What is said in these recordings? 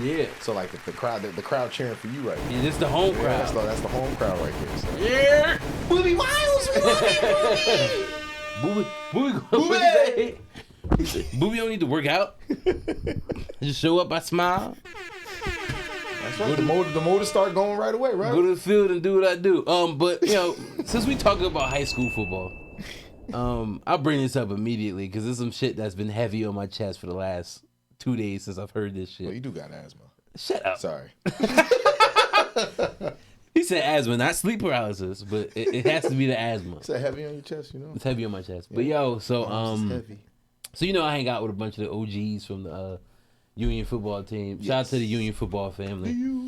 Yeah. So like the crowd cheering for you right now. Yeah, this is the home crowd. That's the home crowd right there. So. Yeah. Booby Miles, Booby. Booby don't need to work out. Just show up, I smile. That's right. The motor start going right away, right? Go to the field and do what I do. But you know, since we talking about high school football, I'll bring this up immediately because there's some shit that's been heavy on my chest for the last 2 days since I've heard this shit. Well, you do got asthma. Shut up. Sorry. He said asthma, not sleep paralysis, but it has to be the asthma. Is that heavy on your chest? You know, it's heavy on my chest. Yeah. But yo, so it's heavy. So you know, I hang out with a bunch of the OGs from the Union football team. Shout out to the Union football family. You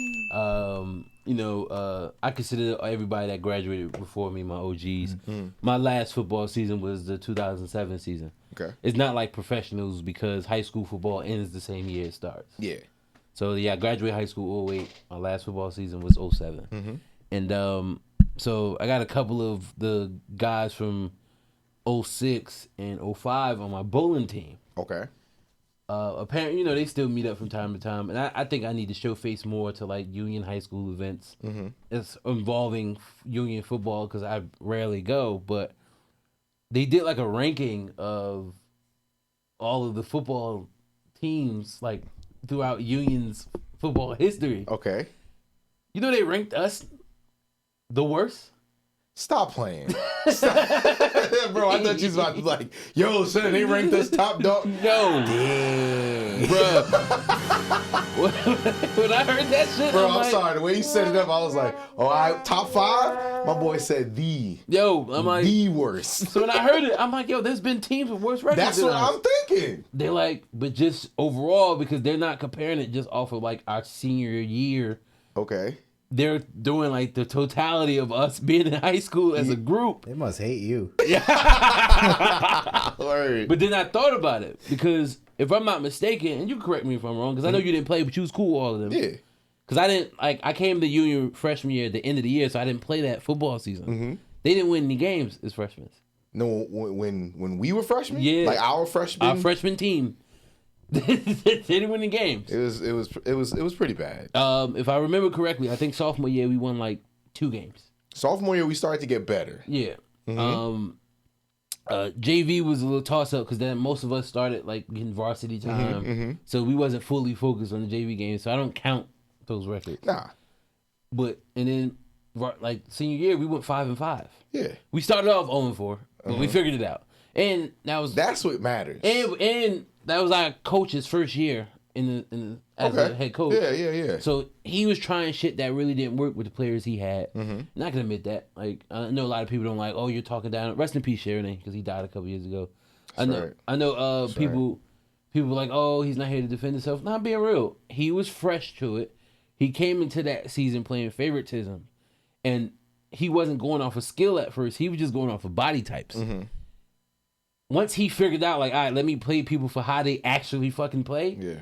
know, I consider everybody that graduated before me my OGs. Mm-hmm. My last football season was the 2007 season. Okay. It's not like professionals because high school football ends the same year it starts. Yeah. So yeah, I graduated high school 08. My last football season was 07. Mm-hmm. And so I got a couple of the guys from 06 and 05 on my bowling team. Okay. Apparently, you know, they still meet up from time to time, and I think I need to show face more to like Union high school events. Mm-hmm. It's involving Union football because I rarely go, but they did like a ranking of all of the football teams like throughout Union's football history. Okay. You know they ranked us the worst? Stop playing. Stop. Bro, I thought you was about to be like, yo, son, they ranked us top dog. No. Damn. Bro. When I heard that shit, bro, I'm sorry. The way you set it up, I was like, top 5? My boy said the worst. So when I heard it, I'm like, yo, there's been teams with worse records. That's what I'm thinking. They're like, but just overall, because they're not comparing it just off of like our senior year. Okay. They're doing like the totality of us being in high school as a group. They must hate you. Yeah. But then I thought about it because if I'm not mistaken, and you can correct me if I'm wrong, because I know you didn't play, but you was cool with all of them. Yeah. Because I came to Union freshman year at the end of the year, so I didn't play that football season. Mm-hmm. They didn't win any games as freshmen. No, when we were freshmen? Yeah. Like our freshman team. They didn't win the games. It was pretty bad. If I remember correctly, I think sophomore year we won like 2 games. Sophomore year we started to get better. Yeah. Mm-hmm. JV was a little toss up because then most of us started like getting varsity time, so we wasn't fully focused on the JV games. So I don't count those records. Nah. But and then like senior year we went 5-5. Yeah. We started off 0-4, but we figured it out, and that's what matters. And that was our coach's first year as a head coach. Yeah. So he was trying shit that really didn't work with the players he had. Mm-hmm. Not gonna admit that. Like I know a lot of people don't like. Oh, you're talking down. Rest in peace, Sharon, because he died a couple years ago. I know. People were like, oh, he's not here to defend himself. Not being real. He was fresh to it. He came into that season playing favoritism, and he wasn't going off of skill at first. He was just going off of body types. Mm-hmm. Once he figured out, like, all right, let me play people for how they actually fucking play. Yeah.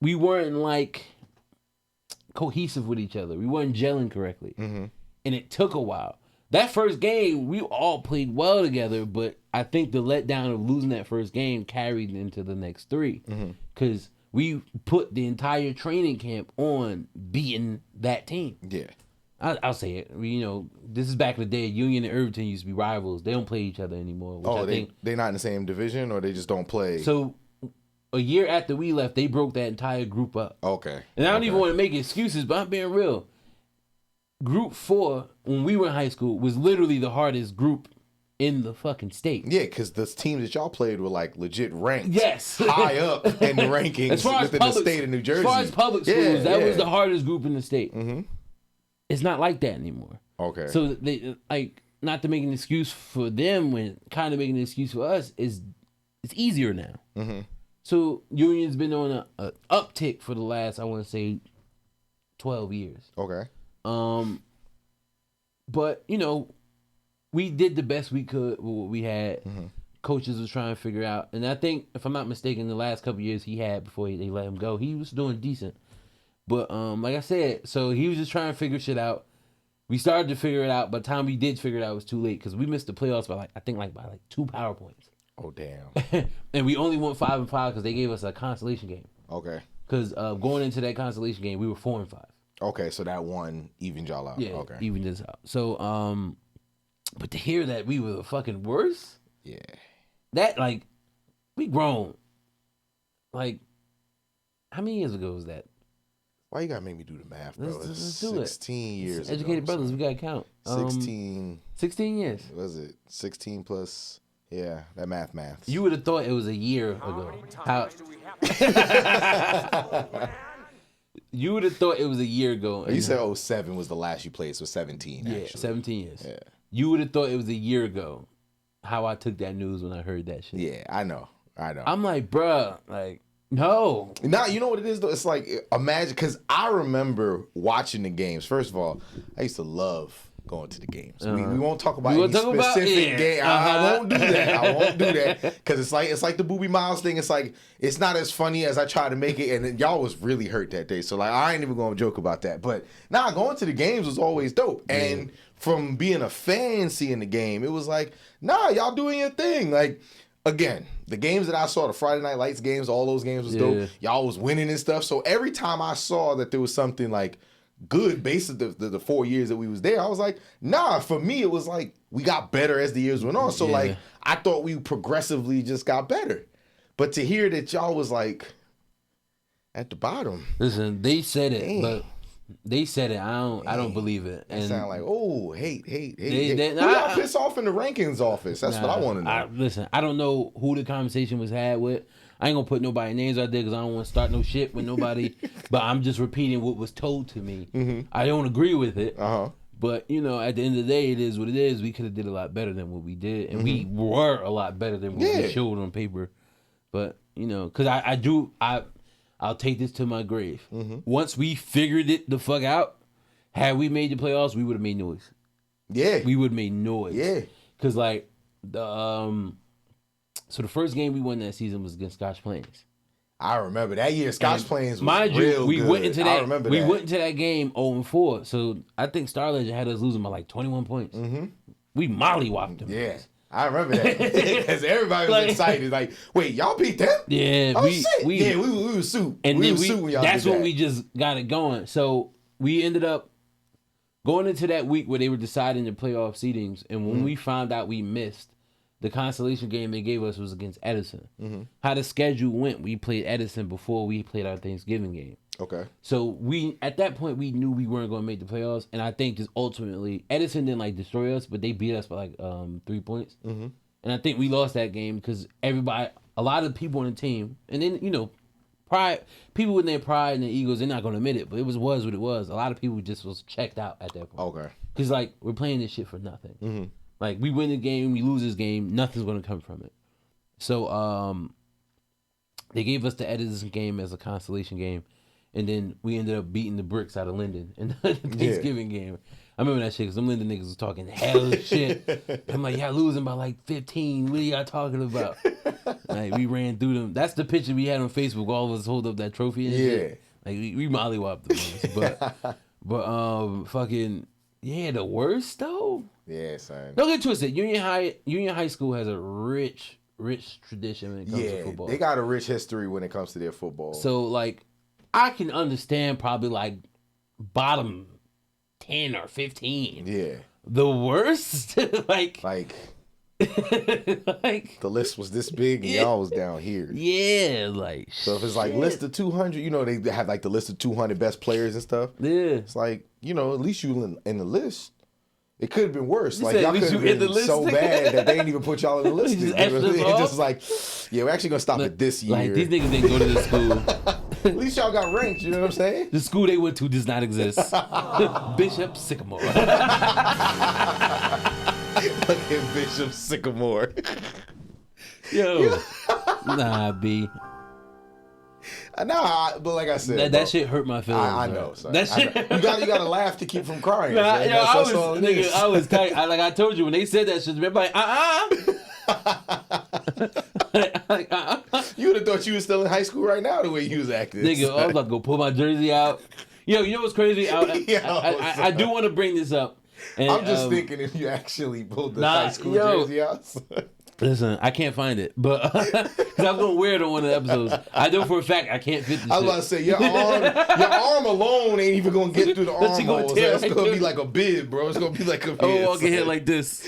We weren't like cohesive with each other. We weren't gelling correctly. Mm-hmm. And it took a while. That first game, we all played well together, but I think the letdown of losing that first game carried into the next 3. Because we put the entire training camp on beating that team. Yeah. I'll say it. This is back in the day. Union and Irvington used to be rivals. They don't play each other anymore. They're not in the same division, or they just don't play? So a year after we left, they broke that entire group up. Okay. And I don't even want to make excuses, but I'm being real. Group 4, when we were in high school, was literally the hardest group in the fucking state. Yeah, because the teams that y'all played were like legit ranked. Yes. High up in the rankings within the state of New Jersey. As far as public schools, that was the hardest group in the state. Mm-hmm. It's not like that anymore. Okay. So they not to make an excuse for them when kind of making an excuse for us it's easier now. Mm-hmm. So Union's been on a uptick for the last, I want to say, 12 years. Okay. But we did the best we could with what we had. Mm-hmm. Coaches was trying to figure out, and I think if I'm not mistaken, the last couple of years he had before they let him go, he was doing decent. But like I said, so he was just trying to figure shit out. We started to figure it out. By the time we did figure it out, it was too late because we missed the playoffs by I think by 2 PowerPoints. Oh damn! And we only went 5-5 because they gave us a consolation game. Okay. Because going into that consolation game, we were 4-5. Okay, so that one evened y'all out. Yeah, okay. evened us out. So, but to hear that we were the fucking worst, yeah, that like we grown. Like, how many years ago was that? Why you gotta make me do the math, bro? Let's do 16 years ago. Educated brothers, we gotta count. 16 years. Was it 16 plus? Yeah, that math. You would have thought it was a year ago. You would have thought it was a year ago. You said 07 was the last you played, so 17. Yeah, actually. 17 years. Yeah. You would have thought it was a year ago. How I took that news when I heard that shit. Yeah, I know. I'm like, bruh, like. No. Now, you know what it is, though? It's like, imagine, because I remember watching the games. First of all, I used to love going to the games. We won't talk about any specific game. I won't do that. Because it's like the Booby Miles thing. It's like, it's not as funny as I try to make it. And y'all was really hurt that day. So, like, I ain't even going to joke about that. But, going to the games was always dope. Yeah. And from being a fan seeing the game, it was like, y'all doing your thing. Like, again, the games that I saw, the Friday Night Lights games, all those games was dope. Y'all was winning and stuff. So every time I saw that there was something like good based on the 4 years that we was there, I was like, for me, it was like we got better as the years went on. So like, I thought we progressively just got better. But to hear that y'all was like at the bottom. Listen, they said it, but they said it. I don't believe it. And sound like, hate. Who y'all piss off in the rankings office? That's what I want to know. Listen, I don't know who the conversation was had with. I ain't gonna put nobody's names out there because I don't want to start no shit with nobody. But I'm just repeating what was told to me. Mm-hmm. I don't agree with it. But at the end of the day, it is what it is. We could have did a lot better than what we did, and we were a lot better than what we showed on paper. But because I'll take this to my grave. Mm-hmm. Once we figured it the fuck out, had we made the playoffs, we would have made noise. Yeah. We would have made noise. Yeah. Because, like, so the first game we won that season was against Scotch Plains. I remember that year. Scotch Plains was mind you, real good. Went into that. I remember we went into that game 0-4. So I think Star Legend had us losing by like 21 points. Mm-hmm. We mollywopped them. Yeah. I remember that because everybody was excited. Like, wait, y'all beat them? Yeah, shit. We were soup. And we then were soup when y'all that's did when that. we just got it going. So we ended up going into that week where they were deciding the playoff seedings, and when we found out we missed, the consolation game they gave us was against Edison. Mm-hmm. How the schedule went, we played Edison before we played our Thanksgiving game. Okay. So at that point we knew we weren't going to make the playoffs, and I think just ultimately Edison didn't like destroy us, but they beat us by like 3 points. Mm-hmm. And I think we lost that game because a lot of people on the team, and then pride, people with their pride and their egos, they're not going to admit it, but it was what it was. A lot of people just was checked out at that point. Okay. Because like we're playing this shit for nothing. Mm-hmm. Like, we win the game, we lose this game, nothing's going to come from it. So, they gave us the Edison game as a consolation game, and then we ended up beating the bricks out of Linden in the Thanksgiving game. I remember that shit, because them Linden niggas was talking hell shit. I'm like, y'all losing by like 15, what are y'all talking about? Like, we ran through them. That's the picture we had on Facebook, all of us hold up that trophy and shit. Like, we mollywopped them. But fucking, the worst, though? Yeah, son. Don't get twisted. Union High School has a rich tradition when it comes to football. They got a rich history when it comes to their football. So, like, I can understand probably, like, bottom 10 or 15. Yeah. The worst? like... like the list was this big and y'all was down here. Yeah, like so if it's like list of 200, they have like the list of 200 best players and stuff. Yeah, it's like at least you in the list. It could have been worse. You like y'all could have been list. So bad that they didn't even put y'all in the list. It just was like, we're actually gonna stop it this year. Like these niggas didn't go to the school. At least y'all got ranked. You know what I'm saying? The school they went to does not exist. Bishop Sycamore. Fucking Bishop Sycamore. Yo. Nah, B. Nah, but like I said, that shit hurt my feelings. I know. Son. That shit. You gotta laugh to keep from crying. Nah, I was tight. Like I told you when they said that shit, everybody You would have thought you was still in high school right now the way you was acting. Nigga, I was about to go pull my jersey out. Yo, you know what's crazy? I do want to bring this up. And, I'm just thinking if you actually pulled the high school jersey out. Listen, I can't find it, but because I was gonna wear it on one of the episodes. I know for a fact I can't fit this. I was about to say your arm alone ain't even gonna get through the arm holes. It's gonna be like a bib, bro. It's gonna be like a bib. I'm walking here like this.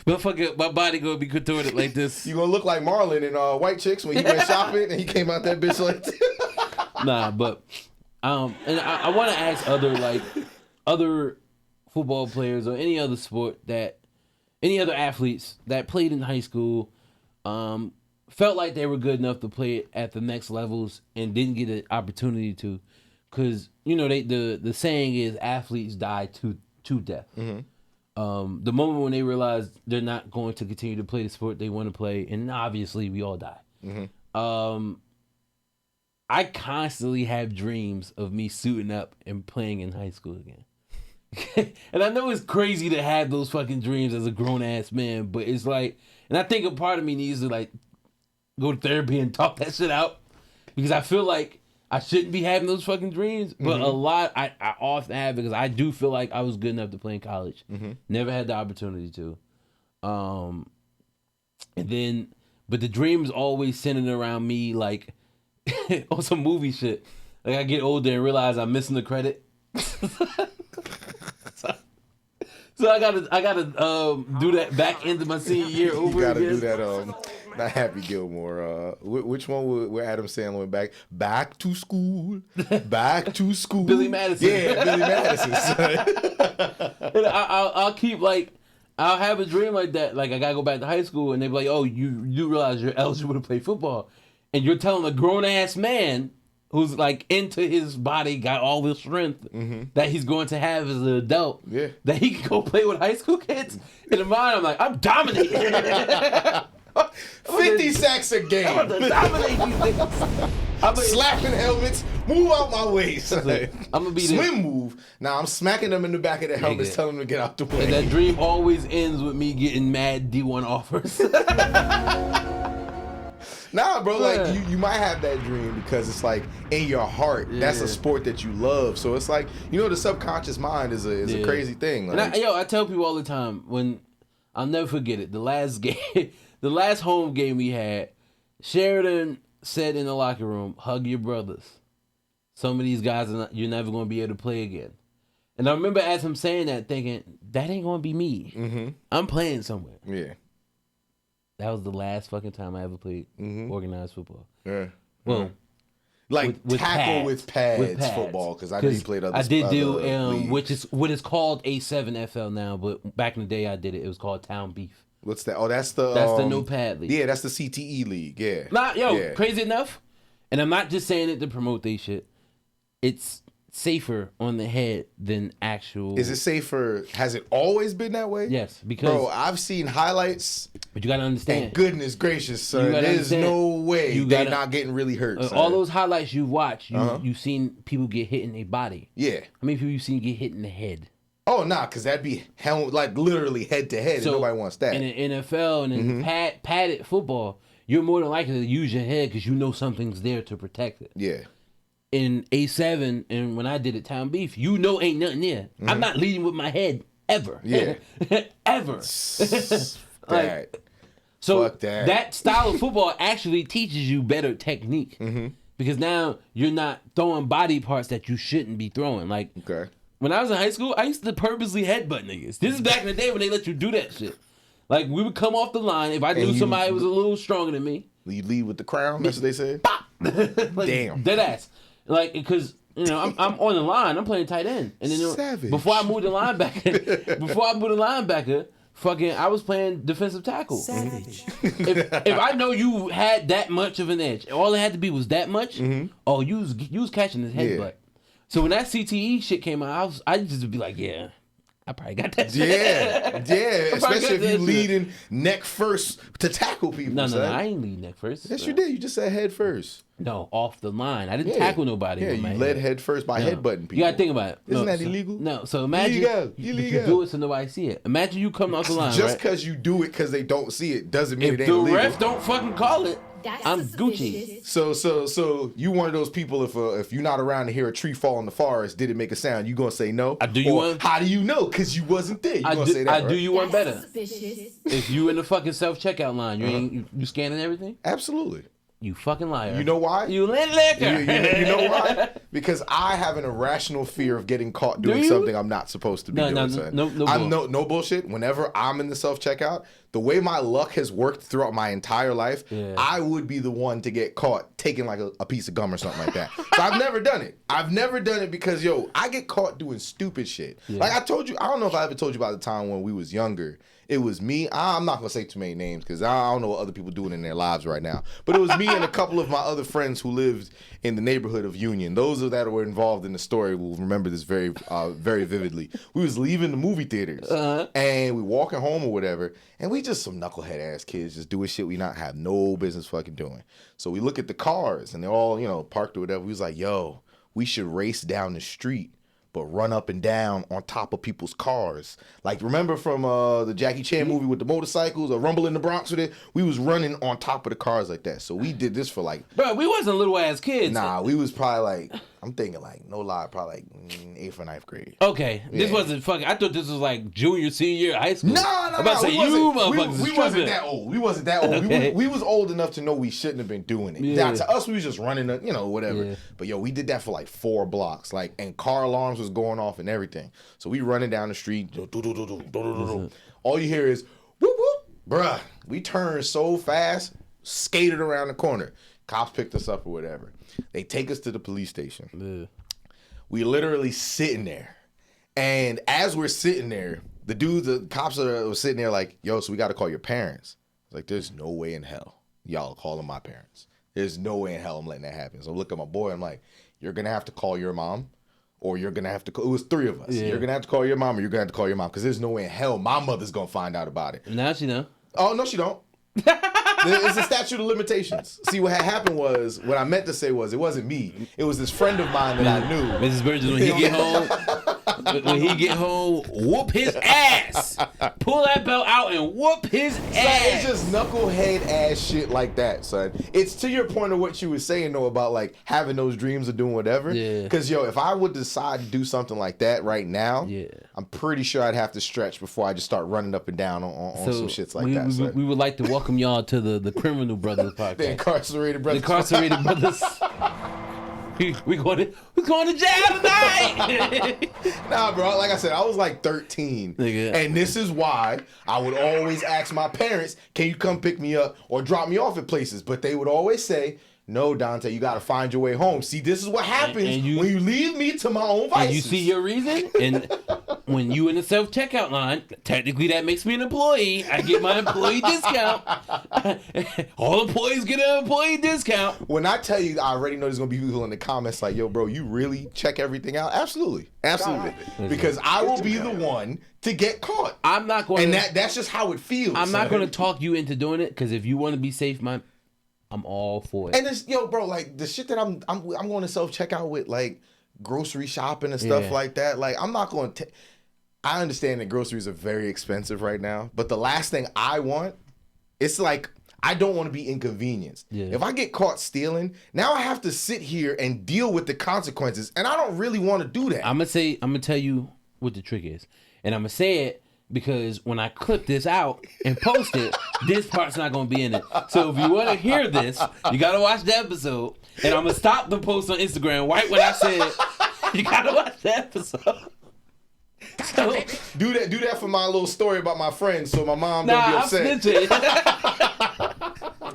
But my body gonna be contorted like this. You gonna look like Marlon in White Chicks when he went shopping and he came out that bitch like this. Nah, but and I want to ask other football players or any other sport any other athletes that played in high school, felt like they were good enough to play at the next levels and didn't get an opportunity to, because the saying is athletes die to death. Mm-hmm. The moment when they realize they're not going to continue to play the sport they want to play, and obviously we all die. Mm-hmm. I constantly have dreams of me suiting up and playing in high school again. And I know it's crazy to have those fucking dreams as a grown ass man, but it's like, and I think a part of me needs to like go to therapy and talk that shit out, because I feel like I shouldn't be having those fucking dreams, but mm-hmm. a lot I often have, because I do feel like I was good enough to play in college. Mm-hmm. Never had the opportunity to. And then, but the dreams always centered around me like on some movie shit. Like I get older and realize I'm missing the credit. So I gotta do that back into my senior year over again. You gotta do that not Happy Gilmore. Which one where Adam Sandler went back to school, back to school. Billy Madison. Yeah, Billy Madison. And I'll keep like, I'll have a dream like that. Like I gotta go back to high school, and they be like, "Oh, you realize you're eligible to play football," and you're telling a grown ass man who's like into his body, got all the strength mm-hmm. that he's going to have as an adult, that he can go play with high school kids. In the mind, I'm like, I'm dominating. 50 sacks a game. I'm going to dominate these niggas. Slapping helmets, move out my way. I'm gonna be swim move. Now I'm smacking them in the back of the helmets, telling them to get out the way. And that dream always ends with me getting mad D1 offers. Nah, bro, like you might have that dream because it's like in your heart. Yeah. That's a sport that you love. So it's like, the subconscious mind is a crazy thing. Like, and I tell people all the time, when I'll never forget it. The last game, the last home game we had, Sheridan said in the locker room, "Hug your brothers. Some of these guys you're never going to be able to play again." And I remember as him saying that, thinking, that ain't going to be me. Mm-hmm. I'm playing somewhere. Yeah. That was the last fucking time I ever played organized football. Yeah. Well, like with tackle with pads football, because I know you played other. I did do which is what is called A7FL now, but back in the day I did it. It was called Town Beef. What's that? Oh, that's the no pad league. Yeah, that's the CTE league. Yeah. Crazy enough, and I'm not just saying it to promote they shit. It's safer on the head than actual. Is it safer? Has it always been that way? Yes, because bro, I've seen highlights. But you gotta understand. And goodness gracious, son, there's no way they're not getting really hurt. All those highlights you watch, you've seen people get hit in their body. Yeah. How many people you seen get hit in the head? Oh, nah, because that'd be like literally head to head, and nobody wants that. In the NFL and in padded football, you're more than likely to use your head because you know something's there to protect it. Yeah. In A7, and when I did it, Town Beef, ain't nothing there. Mm-hmm. I'm not leading with my head ever. Yeah. Ever. So that style of football actually teaches you better technique. Mm-hmm. Because now you're not throwing body parts that you shouldn't be throwing. Like, when I was in high school, I used to purposely headbutt niggas. This is back in the day when they let you do that shit. Like, we would come off the line. If I knew somebody was a little stronger than me. You lead with the crown? That's what they said? Pop! Like, damn. Dead ass. Like, because, I'm on the line. I'm playing tight end. And then Savage. Before I moved to linebacker, fucking, I was playing defensive tackle. Savage. If I know you had that much of an edge, all it had to be was that much, you was catching his headbutt. Yeah. So when that CTE shit came out, I just would be like, yeah, I probably got that shit. Yeah. Especially if you leading neck first to tackle people. No, I ain't leading neck first. Yes, you did. You just said head first. No, off the line. I didn't tackle nobody. Yeah, you led head first by headbutting people. You gotta think about it. Isn't that illegal? No, so imagine you do it so nobody see it. Imagine you coming off the line. Just because you do it because they don't see it doesn't mean it ain't illegal. If the ref don't fucking call it, I'm Gucci. So you one of those people, if you're not around to hear a tree fall in the forest, did it make a sound? You gonna say no? I do you one. How do you know? Because you wasn't there. You gonna say that, I right? do you one better. If you in the fucking self-checkout line, you scanning everything? Absolutely. You fucking liar. You know why? You lit liquor. You know why? Because I have an irrational fear of getting caught doing something I'm not supposed to be doing. No bullshit. Whenever I'm in the self-checkout, the way my luck has worked throughout my entire life, I would be the one to get caught taking like a piece of gum or something like that. So I've never done it. I've never done it because, I get caught doing stupid shit. Yeah. Like I told you, I don't know if I ever told you about the time when we was younger. It was me. I'm not going to say too many names because I don't know what other people doing in their lives right now. But it was me and a couple of my other friends who lived in the neighborhood of Union. Those that were involved in the story will remember this very, very vividly. We was leaving the movie theaters and we walking home or whatever. And we just some knucklehead ass kids just doing shit we not have no business fucking doing. So we look at the cars and they're all, parked or whatever. We was like, yo, we should race down the street, but run up and down on top of people's cars. Like, remember from the Jackie Chan movie with the motorcycles, or Rumble in the Bronx with it? We was running on top of the cars like that. So we did this for like... Bro, we wasn't little ass kids. Nah, we was probably like... I'm thinking like, no lie, probably like 8th or 9th grade. Okay. Yeah. This wasn't fucking... I thought this was like junior, senior year of high school. No. We wasn't that old. We wasn't that old. Okay. We was old enough to know we shouldn't have been doing it. Yeah. Now, to us, we was just running, whatever. Yeah. But we did that for like 4 blocks. Like, and car alarms was going off and everything. So we running down the street. All you hear is, whoop, whoop. Bruh, we turned so fast, skated around the corner. Cops picked us up or whatever. They take us to the police station. Yeah. We literally sitting there. And as we're sitting there, the cops are sitting there like, yo, so we got to call your parents. I was like, there's no way in hell y'all calling my parents. There's no way in hell I'm letting that happen. So I look at my boy. I'm like, you're going to have to call your mom, or you're going to have to call. It was 3 of us. Yeah. You're going to have to call your mom, or you're going to have to call your mom, because there's no way in hell my mother's going to find out about it. Now she know. Oh, no, she don't. It's a statute of limitations. See, what had happened was, what I meant to say was, it wasn't me. It was this friend of mine that I knew. Mrs. Burgess, when he get home, whoop his ass. Pull that belt out and whoop his ass. It's just knucklehead ass shit like that, son. It's to your point of what you were saying, though, about like having those dreams of doing whatever. Yeah. Because, if I would decide to do something like that right now, I'm pretty sure I'd have to stretch before I just start running up and down on some shits like that. We would like to welcome y'all to the Criminal Brothers podcast. The Incarcerated Brothers. The Incarcerated Brothers. We going to jail tonight. Nah, bro. Like I said, I was like 13, and this is why I would always ask my parents, "Can you come pick me up or drop me off at places?" But they would always say, "No, Dante, you got to find your way home." See, this is what happens when you leave me to my own vices. And you see your reason? And when you in the self-checkout line, technically that makes me an employee. I get my employee discount. All employees get an employee discount. When I tell you, I already know there's going to be people in the comments like, yo, bro, you really check everything out? Absolutely. Because I will be the one to get caught. I'm not going to... And that's just how it feels. I'm not going to talk you into doing it, because if you want to be safe, I'm all for it. And this, bro, like the shit that I'm going to self-checkout with, like grocery shopping and stuff like that. Like, I'm not going to... I understand that groceries are very expensive right now, but the last thing I want, it's like, I don't want to be inconvenienced. Yeah. If I get caught stealing, now I have to sit here and deal with the consequences, and I don't really want to do that. I'm gonna tell you what the trick is, and I'm gonna say it because when I clip this out and post it, this part's not gonna be in it. So if you want to hear this, you gotta watch the episode, and I'm gonna stop the post on Instagram right when I said you gotta watch the episode. So, do that for my little story about my friends, so my mom don't be upset. I'm snitching.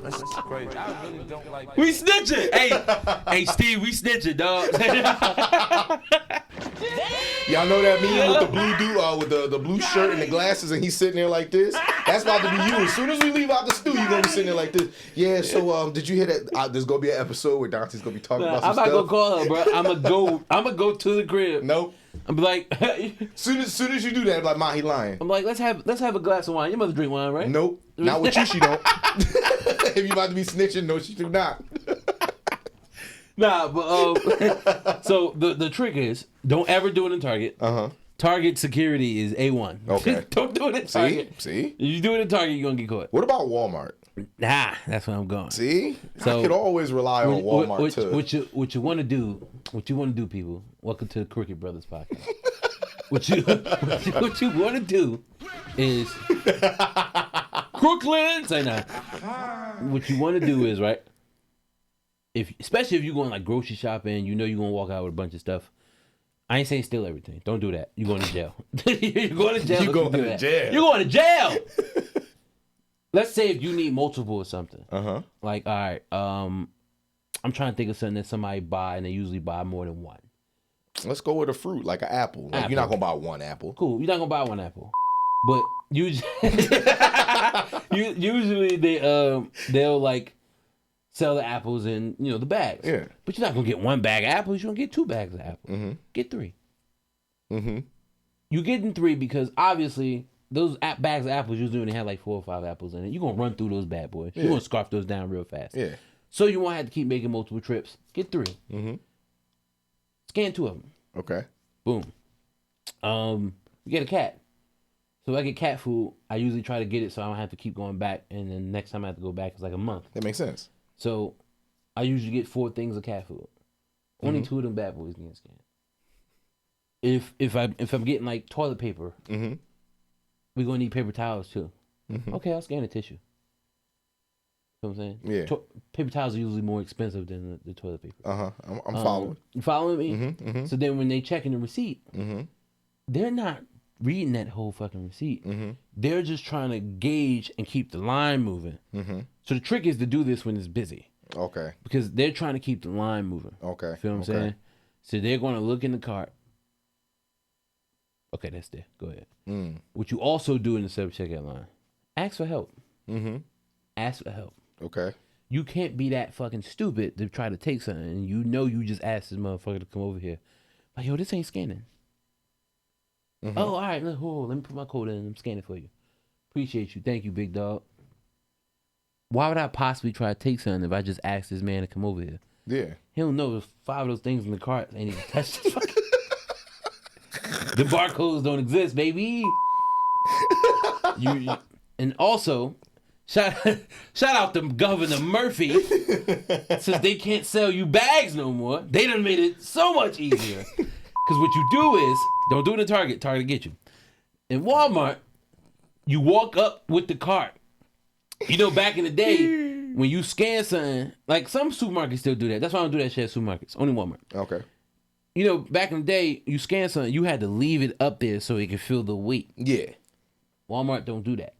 That's crazy. I really don't like. We snitching. Hey, Steve, we snitching, dog. Y'all know that meme with the blue dude, with the blue shirt and the glasses, and he's sitting there like this? That's about to be you. As soon as we leave out the studio, you're gonna be sitting there like this. Yeah. So, did you hear that? There's gonna be an episode where Dante's gonna be talking about some stuff. I'm not gonna call her, bro. I'm gonna go to the crib. Nope. I'm like, soon as you do that, I'm like, Ma, he lying. I'm like, let's have a glass of wine. Your mother drink wine, right? Nope. Not with you, she don't. If you about to be snitching, no, she do not. Nah, but so the trick is, don't ever do it in Target. Target security is A1. Okay. Don't do it in Target. See? If you do it in Target, you're gonna get caught. What about Walmart? Nah, that's where I'm going. See, so I could always rely on Walmart too. What you want to do? What you want to do, people? Welcome to the Crooked Brothers podcast. what you want to do is Crooklyn. Say nah. What you want to do is right. Especially if you're going like grocery shopping, you know you're gonna walk out with a bunch of stuff. I ain't saying steal everything. Don't do that. You're going to jail. You're going to jail. You're going to jail. You're going to jail. Let's say if you need multiple or something. Like, all right, I'm trying to think of something that somebody buy, and they usually buy more than one. Let's go with a fruit, like an apple. Like you're not gonna buy one apple. Cool. You're not gonna buy one apple, but usually they'll like sell the apples in the bags. Yeah. But you're not gonna get one bag of apples. You're gonna get 2 bags of apples. Get 3. You're getting 3 because obviously those bags of apples usually only have like 4 or 5 apples in it. You're gonna run through those bad boys. You're gonna scarf those down real fast. Yeah. So you won't have to keep making multiple trips. Get 3. Scan 2 of them. Okay. Boom. You get a cat. So if I get cat food, I usually try to get it so I don't have to keep going back. And then next time I have to go back, it's like a month. That makes sense. So I usually get 4 things of cat food. Only 2 of them bad boys get scanned. If I'm getting like toilet paper, we're gonna need paper towels too. Okay, I'll scan the tissue. You know what I'm saying? Yeah. Paper towels are usually more expensive than the toilet paper. I'm following. You following me? So then when they check in the receipt, they're not reading that whole fucking receipt. They're just trying to gauge and keep the line moving. So the trick is to do this when it's busy. Okay. Because they're trying to keep the line moving. Okay. Feel what I'm saying? So they're going to look in the cart. Okay, that's there. Go ahead. What you also do in the self-checkout line, ask for help. Ask for help. Okay. You can't be that fucking stupid to try to take something and you just asked this motherfucker to come over here. Like, yo, this ain't scanning. Oh, all right. Let me put my code in. I'm scanning for you. Appreciate you. Thank you, big dog. Why would I possibly try to take something if I just asked this man to come over here? Yeah. He don't know there's 5 of those things in the cart. Ain't even touched this fucking... The barcodes don't exist, baby. And also, shout out to Governor Murphy. Since they can't sell you bags no more, they done made it so much easier. Because what you do is, don't do it in Target. Target get you. In Walmart, you walk up with the cart. Back in the day, when you scan something, like some supermarkets still do that. That's why I don't do that shit at supermarkets. Only Walmart. Okay. Back in the day, you scan something, you had to leave it up there so it could feel the weight. Yeah. Walmart don't do that.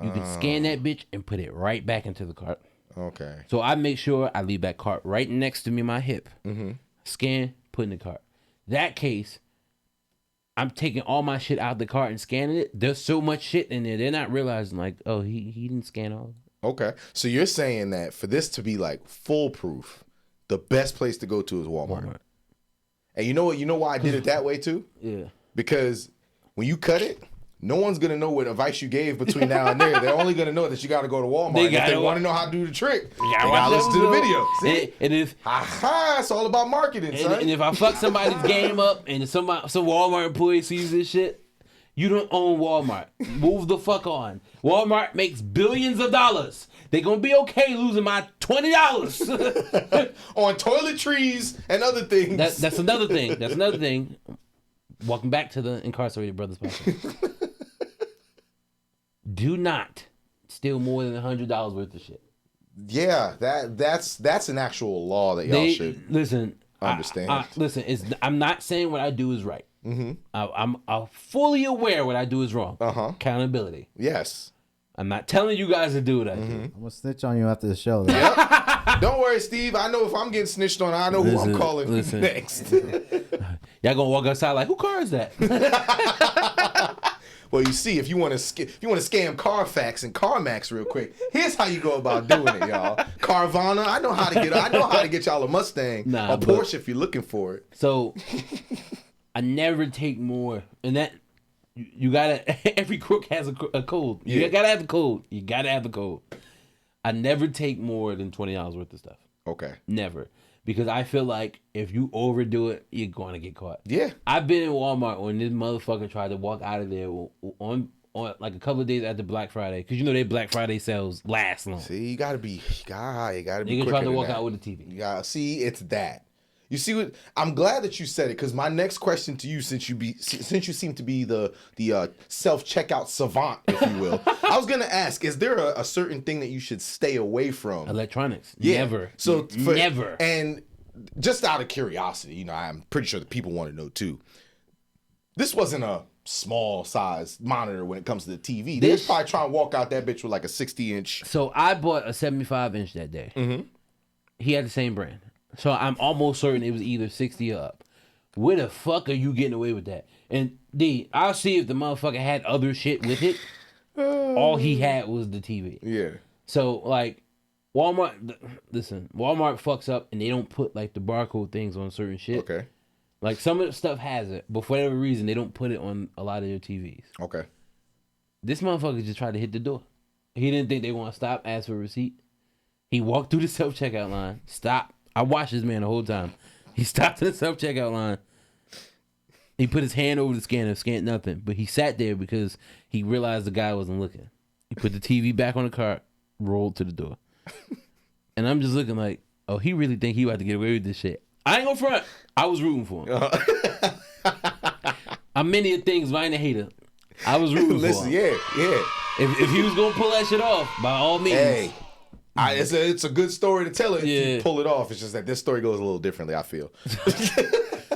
You can scan that bitch and put it right back into the cart. Okay. So I make sure I leave that cart right next to me, my hip. Scan, put in the cart. That case, I'm taking all my shit out of the cart and scanning it. There's so much shit in there. They're not realizing like, oh, he didn't scan all of it. Okay. So you're saying that for this to be like foolproof, the best place to go to is Walmart. And you know what? You know why I did it that way too? Yeah. Because when you cut it, no one's gonna know what advice you gave between now and there. They're only gonna know that you got to go to Walmart. If they want to know how to do the trick, they gotta listen to the video. See? And if it's all about marketing, son. And if I fuck somebody's game up and some Walmart employee sees this shit, you don't own Walmart. Move the fuck on. Walmart makes billions of dollars. They gonna be okay losing my $20 on toiletries and other things. That's another thing. That's another thing. Welcome back to the Incarcerated Brothers podcast. Do not steal more than $100 worth of shit. Yeah, that's an actual law that y'all should understand. Listen, I'm not saying what I do is right. I'm fully aware what I do is wrong. Accountability. Yes. I'm not telling you guys to do what I do. I'm gonna snitch on you after the show. Yep. Don't worry, Steve. I know if I'm getting snitched on, I know who I'm calling next. Y'all gonna walk outside like, who car is that? Well, you see, if you want to scam Carfax and CarMax real quick, here's how you go about doing it, y'all. Carvana, I know how to get y'all a Mustang, a Porsche if you're looking for it. So I never take more, and that you gotta. Every crook has a code. You gotta have the code. You gotta have the code. I never take more than $20 worth of stuff. Okay. Never. Because I feel like if you overdo it, you're going to get caught. Yeah. I've been in Walmart when this motherfucker tried to walk out of there on on like a couple of days after Black Friday because their Black Friday sales last long. See, you gotta be Nigga tried to walk out with the TV. You gotta see it's that. You see what? I'm glad that you said it because my next question to you, since you seem to be the self checkout savant, if you will, I was gonna ask: is there a certain thing that you should stay away from? Electronics. Yeah. Never. So never. And just out of curiosity, I'm pretty sure the people want to know too. This wasn't a small size monitor when it comes to the TV. They're probably trying to walk out that bitch with like a 60-inch. So I bought a 75-inch that day. Mm-hmm. He had the same brand. So I'm almost certain it was either 60 or up. Where the fuck are you getting away with that? And D, I'll see if the motherfucker had other shit with it. All he had was the TV. Yeah. So like Walmart fucks up and they don't put like the barcode things on certain shit. Okay. Like some of the stuff has it, but for whatever reason they don't put it on a lot of their TVs. Okay. This motherfucker just tried to hit the door. He didn't think they want to stop, ask for a receipt. He walked through the self-checkout line, stopped. I watched this man the whole time. He stopped in the self-checkout line. He put his hand over the scanner, scanned nothing. But he sat there because he realized the guy wasn't looking. He put the TV back on the cart, rolled to the door. And I'm just looking like, oh, he really think he about to get away with this shit. I ain't gonna front. I was rooting for him. I'm many of things, but I ain't a hater. I was rooting for him. Yeah. If he was gonna pull that shit off, by all means. Hey. It's a good story to tell it if you pull it off. It's just that this story goes a little differently, I feel.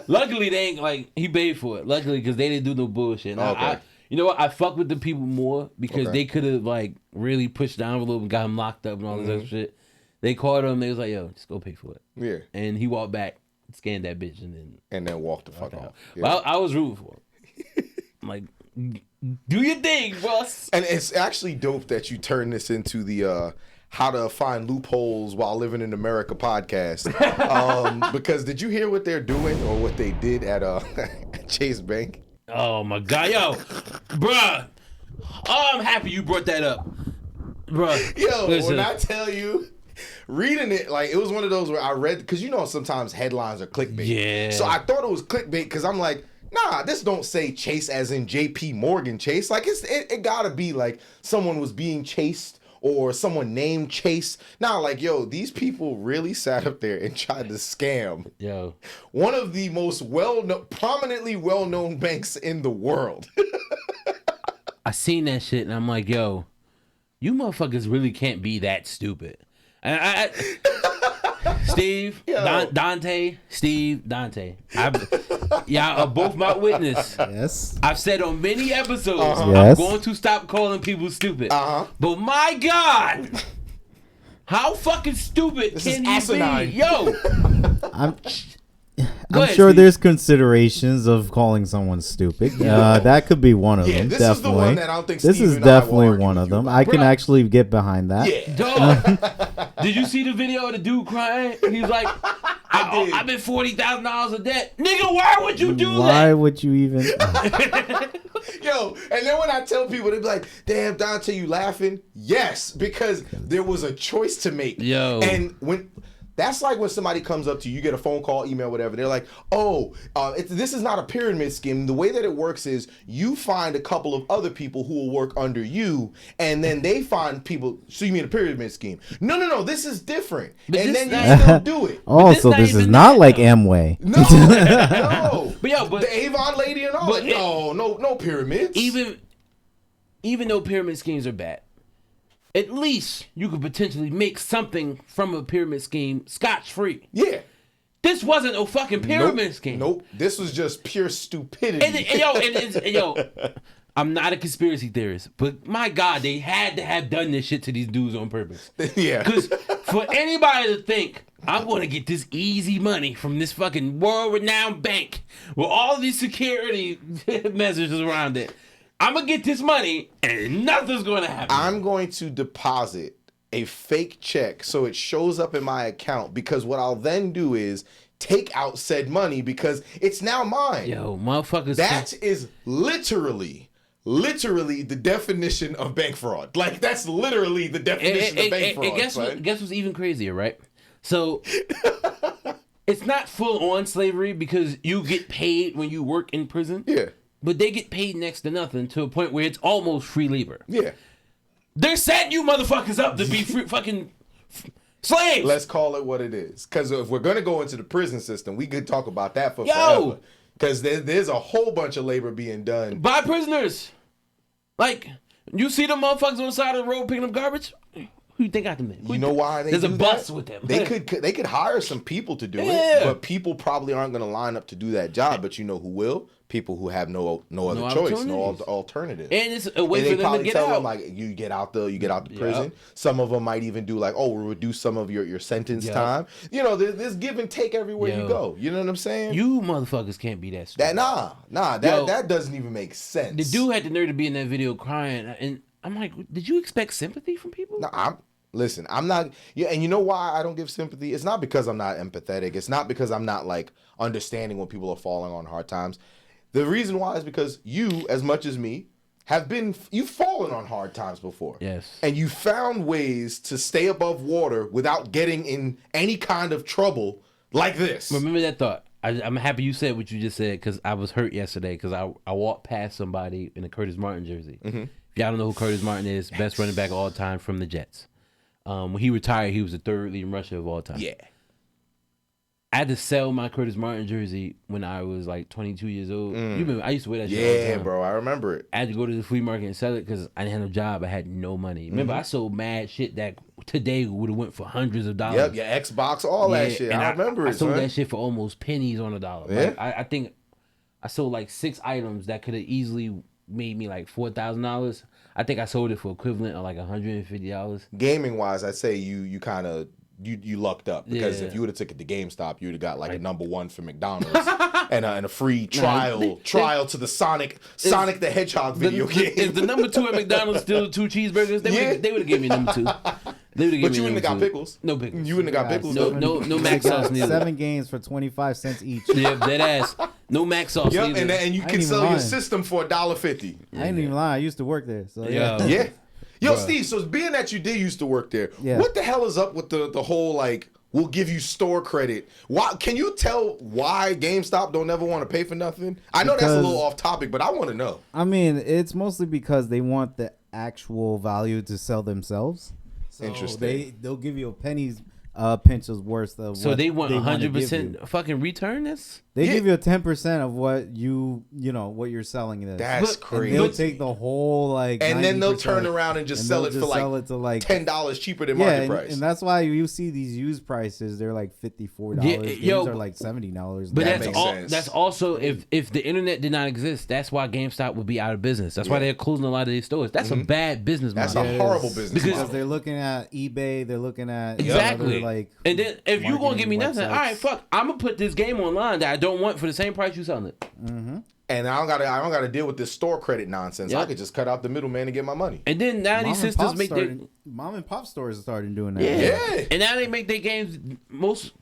Luckily, they ain't like he paid for it. Luckily, because they didn't do no bullshit. Now, Okay. You know what? I fuck with the people more because they could have like really pushed down a little and got him locked up and all this other shit. They called him. They was like, "Yo, just go pay for it." Yeah. And he walked back, scanned that bitch, and then walked the fuck off. Yeah. But I was rooting for him. I'm like, do your thing, boss. And it's actually dope that you turn this into the how to find loopholes while living in America podcast. Because did you hear what they're doing or what they did at Chase Bank? Oh my God, yo, bruh. Oh, I'm happy you brought that up, bruh. Yo, listen. when I tell you, reading it, like it was one of those where I read, because sometimes headlines are clickbait. Yeah. So I thought it was clickbait because I'm like, nah, this don't say Chase as in JP Morgan Chase. Like it gotta be like someone was being chased or someone named Chase. Now, like, yo, these people really sat up there and tried to scam one of the most prominently well-known banks in the world. I seen that shit and I'm like, yo, you motherfuckers really can't be that stupid. Steve, Dante, y'all are both my witness. Yes. I've said on many episodes, I'm going to stop calling people stupid. But my God, how fucking stupid can he be? Yo. I'm sure there's considerations of calling someone stupid. That could be one of them. This definitely. is the one that I don't think this Steve is and I will definitely argue one with of you them. about. I can actually get behind that. Yeah. Dog. Did you see the video of the dude crying? He's like, I've been $40,000 in debt. Nigga, why would you do that? Why would you even? Yo, and then when I tell people, they be like, damn, Dante, you laughing? Yes, because there was a choice to make. Yo. And that's like when somebody comes up to you, you get a phone call, email, whatever. They're like, oh, this is not a pyramid scheme. The way that it works is you find a couple of other people who will work under you, and then they find people. So you mean a pyramid scheme? No. This is different. But and this then you still do it. Also, this is not like Amway. No. But the Avon lady and all. But no pyramids. Even though pyramid schemes are bad, at least you could potentially make something from a pyramid scheme scotch-free. Yeah. This wasn't a fucking pyramid scheme. Nope. This was just pure stupidity. Yo, I'm not a conspiracy theorist, but my God, they had to have done this shit to these dudes on purpose. Yeah. Because for anybody to think, I'm going to get this easy money from this fucking world-renowned bank with all these security measures around it, I'm going to get this money and nothing's going to happen. I'm going to deposit a fake check so it shows up in my account, because what I'll then do is take out said money because it's now mine. Yo, motherfuckers. That is literally the definition of bank fraud. Like, that's literally the definition of bank fraud. Guess what's even crazier, right? So it's not full on slavery because you get paid when you work in prison. Yeah. but they get paid next to nothing to a point where it's almost free labor. Yeah. They're setting you motherfuckers up to be fucking slaves. Let's call it what it is. Because if we're going to go into the prison system, we could talk about that for forever. Because there's a whole bunch of labor being done. By prisoners. Like, you see them motherfuckers on the side of the road picking up garbage? Who you think got them there? You know why There's a bus with them. They could hire some people to do it, but people probably aren't going to line up to do that job. But you know who will? People who have no other choice, no alternative. And it's a way for them to get out. Them, like, you get out the prison. Some of them might even do like, we'll reduce some of your sentence time. You know, there's give and take everywhere you go. You know what I'm saying? You motherfuckers can't be that stupid. That doesn't even make sense. The dude had the nerve to be in that video crying, and I'm like, did you expect sympathy from people? No, I'm not. Yeah, and you know why I don't give sympathy? It's not because I'm not empathetic. It's not because I'm not like understanding when people are falling on hard times. The reason why is because you, as much as me, you've fallen on hard times before. Yes. And you found ways to stay above water without getting in any kind of trouble like this. Remember that thought. I'm happy you said what you just said because I was hurt yesterday because I walked past somebody in a Curtis Martin jersey. Mm-hmm. If y'all don't know who Curtis Martin is, best running back of all time from the Jets. When he retired, he was the third leading rusher of all time. Yeah. I had to sell my Curtis Martin jersey when I was like 22 years old. You remember, I used to wear that shit all the time. Yeah, bro, I remember it. I had to go to the flea market and sell it because I didn't have no job. I had no money. Remember, I sold mad shit that today would have went for hundreds of dollars. Yep, your Xbox, all that shit. I remember it. I sold that shit for almost pennies on a dollar. Yeah. Like, I think I sold like 6 items that could have easily made me like $4,000. I think I sold it for equivalent of like $150. Gaming wise, I'd say you kind of you lucked up because if you would have took it to GameStop, you would have got like a #1 for McDonald's and a free trial to the Sonic the Hedgehog video game. Is the #2 at McDonald's still 2 cheeseburgers? They would have given me #2. But you wouldn't have got pickles. No pickles. You wouldn't have got pickles. No mac sauce neither. 7 games for 25 cents each. Yeah, dead ass. No mac sauce neither. And you can sell your system for $1.50. I ain't even lying. I used to work there. So yeah. Yo, Steve, so being that you did used to work there, what the hell is up with the whole, like, we'll give you store credit? Why can you tell why GameStop don't ever want to pay for nothing? I know that's a little off topic, but I want to know. I mean, it's mostly because they want the actual value to sell themselves. So interesting. They'll give you a penny's pinch's worth of. So what they want 100% fucking return this? They give you a 10% of what what you're selling it as. That's crazy. They'll take the whole like, and then they'll turn around and just sell it for like $10 cheaper than market price. And that's why you see these used prices. They're like $54. These are like $70. But that makes sense. That's also if the internet did not exist, that's why GameStop would be out of business. That's why they're closing a lot of these stores. That's a bad business model. That's a horrible business model. Because they're looking at eBay. They're looking at exactly. And then if you gonna give me nothing, all right, fuck. I'm gonna put this game online that I don't want for the same price you selling it. Mm-hmm. And I don't gotta deal with this store credit nonsense. I could just cut out the middleman and get my money. And then now these systems make their mom and pop stores started doing that. Yeah. And now they make their games. Most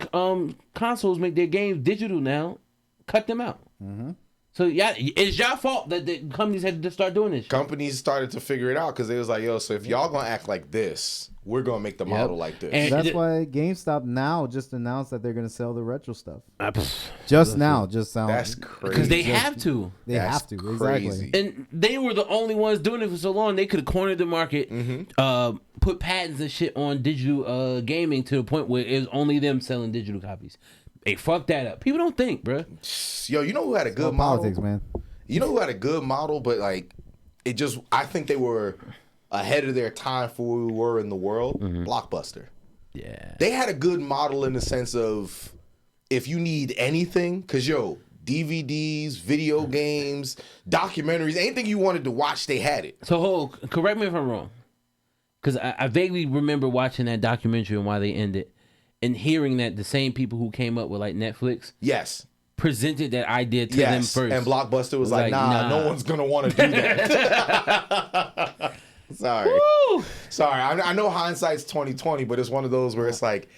consoles make their games digital now. Cut them out. Mm-hmm. So it's your fault that the companies had to start doing this. Companies started to figure it out because they was like, yo, so if y'all gonna act like this, we're gonna make the model like this. And that's why GameStop now just announced that they're gonna sell the retro stuff. Just sound. That's crazy. Because they have to. They have to. Exactly. And they were the only ones doing it for so long. They could have cornered the market, put patents and shit on digital gaming to the point where it was only them selling digital copies. They fucked that up. People don't think, bro. Yo, you know who had a good model? Politics, man. You know who had a good model, but like, I think they were ahead of their time for where we were in the world. Blockbuster. Yeah. They had a good model in the sense of if you need anything, because DVDs, video games, documentaries, anything you wanted to watch, they had it. So, correct me if I'm wrong. Because I vaguely remember watching that documentary and why they ended. And hearing that the same people who came up with like Netflix, presented that idea to them first, and Blockbuster was like, nah, no one's gonna want to do that. Sorry. I know hindsight's 20/20, but it's one of those where it's like,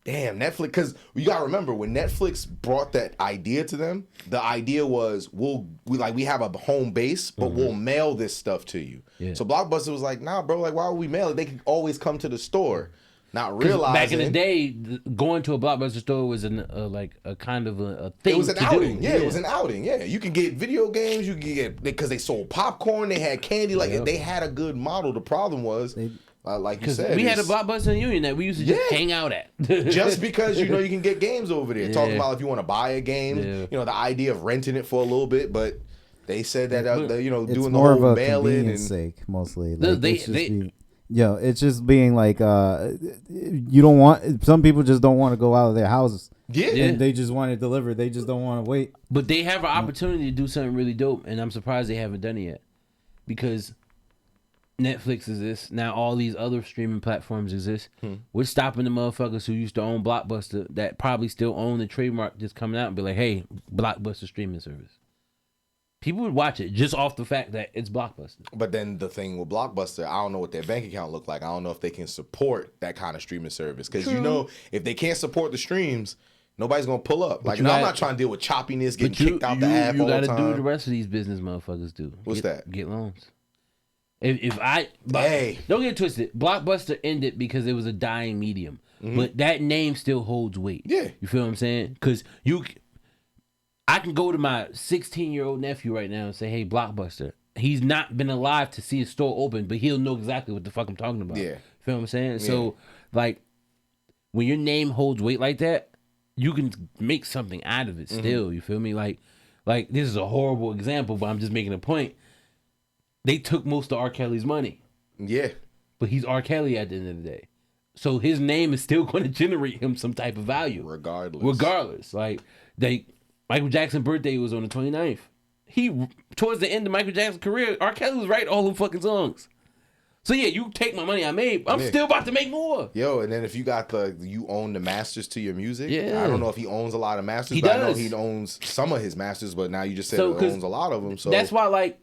damn, Netflix. Because you gotta remember when Netflix brought that idea to them, the idea was we have a home base, but we'll mail this stuff to you. Yeah. So Blockbuster was like, nah, bro, like why would we mail it? They can always come to the store. not realizing. Back in the day, going to a Blockbuster store was like a kind of a thing. It was an outing. Yeah, it was an outing. Yeah, you can get video games. You can get, because they sold popcorn. They had candy. Like they had a good model. The problem was, like you said, we had a Blockbuster in Union that we used to just hang out at. Just because you can get games over there. Talking about if you want to buy a game, the idea of renting it for a little bit, but they said that doing the whole mail-in and sake mostly. Like, it's just being like you don't want. Some people just don't want to go out of their houses. Yeah, and they just want it delivered. They just don't want to wait. But they have an opportunity to do something really dope, and I'm surprised they haven't done it yet, because Netflix exists now. All these other streaming platforms exist. We're stopping the motherfuckers who used to own Blockbuster that probably still own the trademark, just coming out and be like, "Hey, Blockbuster streaming service." People would watch it just off the fact that it's Blockbuster. But then the thing with Blockbuster, I don't know what their bank account look like. I don't know if they can support that kind of streaming service. Because if they can't support the streams, nobody's going to pull up. Like, I'm not trying to deal with choppiness, getting kicked out the app all the time. You got to do the rest of these business motherfuckers do. What's that? Get loans. Don't get twisted. Blockbuster ended because it was a dying medium. But that name still holds weight. Yeah. You feel what I'm saying? Because I can go to my 16-year-old nephew right now and say, "Hey, Blockbuster." He's not been alive to see a store open, but he'll know exactly what the fuck I'm talking about. Yeah. Feel what I'm saying? Yeah. So, like, when your name holds weight like that, you can make something out of it still. You feel me? Like this is a horrible example, but I'm just making a point. They took most of R. Kelly's money. Yeah. But he's R. Kelly at the end of the day. So his name is still going to generate him some type of value. Regardless. Like, Michael Jackson's birthday was on the 29th. Towards the end of Michael Jackson's career, R. Kelly was writing all them fucking songs. So yeah, you take my money I made, I'm still about to make more. Yo, and then if you got you own the masters to your music. Yeah. I don't know if he owns a lot of masters, but I know he owns some of his masters, but now you just said he owns a lot of them. So that's why, like,